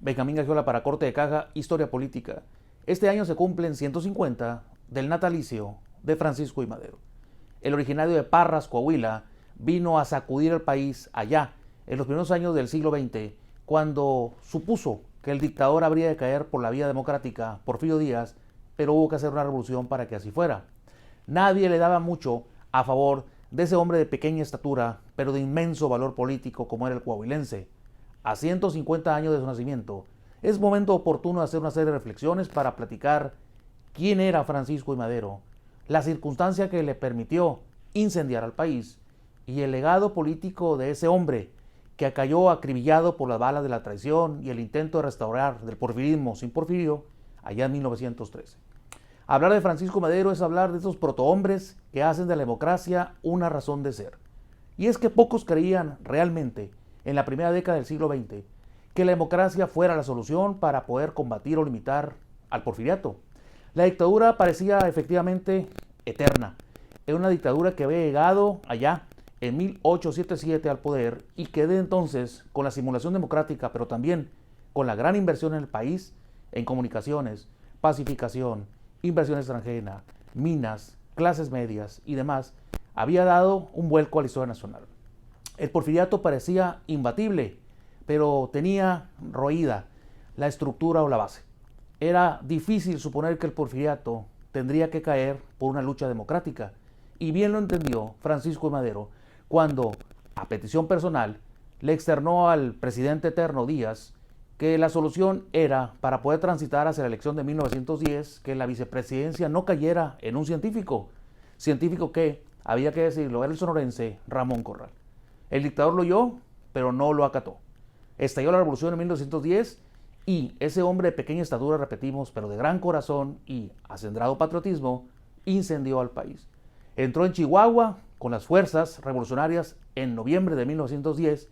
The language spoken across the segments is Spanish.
Benjamín Gagiola para Corte de Caja, Historia Política. Este año se cumplen 150 del natalicio de Francisco I. Madero. El originario de Parras, Coahuila, vino a sacudir el país allá, en los primeros años del siglo XX, cuando supuso que el dictador habría de caer por la vía democrática, Porfirio Díaz, pero hubo que hacer una revolución para que así fuera. Nadie le daba mucho a favor de ese hombre de pequeña estatura, pero de inmenso valor político como era el coahuilense. A 150 años de su nacimiento, es momento oportuno de hacer una serie de reflexiones para platicar quién era Francisco I. Madero, la circunstancia que le permitió incendiar al país y el legado político de ese hombre que cayó acribillado por las balas de la traición y el intento de restaurar del porfirismo sin Porfirio allá en 1913. Hablar de Francisco Madero es hablar de esos protohombres que hacen de la democracia una razón de ser. Y es que pocos creían realmente en la primera década del siglo XX que la democracia fuera la solución para poder combatir o limitar al porfiriato. La dictadura parecía efectivamente eterna. Era una dictadura que había llegado allá en 1877 al poder y que de entonces, con la simulación democrática, pero también con la gran inversión en el país, en comunicaciones, pacificación, inversión extranjera, minas, clases medias y demás, había dado un vuelco a la historia nacional. El porfiriato parecía imbatible, pero tenía roída la estructura o la base. Era difícil suponer que el porfiriato tendría que caer por una lucha democrática, y bien lo entendió Francisco I. Madero cuando, a petición personal, le externó al presidente eterno Díaz que la solución era, para poder transitar hacia la elección de 1910, que la vicepresidencia no cayera en un científico que, había que decirlo, era el sonorense Ramón Corral. El dictador lo oyó, pero no lo acató. Estalló la revolución en 1910 y ese hombre de pequeña estatura, repetimos, pero de gran corazón y acendrado patriotismo, incendió al país. Entró en Chihuahua con las fuerzas revolucionarias en noviembre de 1910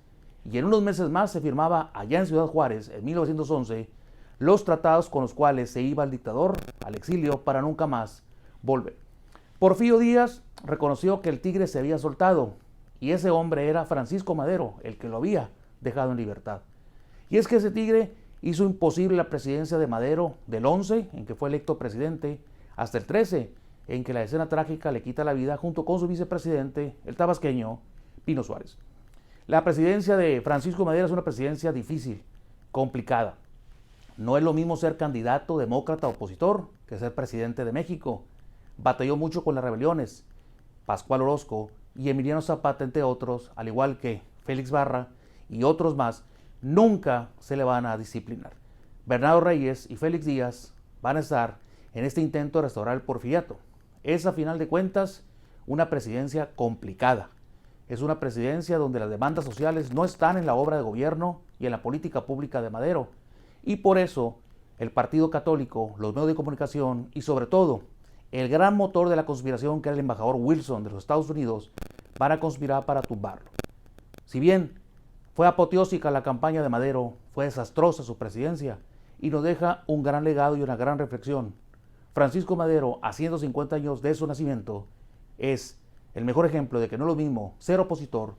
y en unos meses más se firmaba allá en Ciudad Juárez, en 1911, los tratados con los cuales se iba el dictador al exilio para nunca más volver. Porfirio Díaz reconoció que el tigre se había soltado y ese hombre era Francisco Madero, el que lo había dejado en libertad. Y es que ese tigre hizo imposible la presidencia de Madero del 11, en que fue electo presidente, hasta el 13, en que la escena trágica le quita la vida junto con su vicepresidente, el tabasqueño Pino Suárez. La presidencia de Francisco Madero es una presidencia difícil, complicada. No es lo mismo ser candidato demócrata opositor que ser presidente de México. Batalló mucho con las rebeliones. Pascual Orozco y Emiliano Zapata, entre otros, al igual que Félix Barra y otros más, nunca se le van a disciplinar. Bernardo Reyes y Félix Díaz van a estar en este intento de restaurar el porfiriato. Es, a final de cuentas, una presidencia complicada. Es una presidencia donde las demandas sociales no están en la obra de gobierno y en la política pública de Madero. Y por eso, el Partido Católico, los medios de comunicación y sobre todo, el gran motor de la conspiración que era el embajador Wilson de los Estados Unidos, van a conspirar para tumbarlo. Si bien fue apoteósica la campaña de Madero, fue desastrosa su presidencia y nos deja un gran legado y una gran reflexión. Francisco Madero, a 150 años de su nacimiento, es el mejor ejemplo de que no es lo mismo ser opositor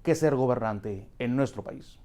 que ser gobernante en nuestro país.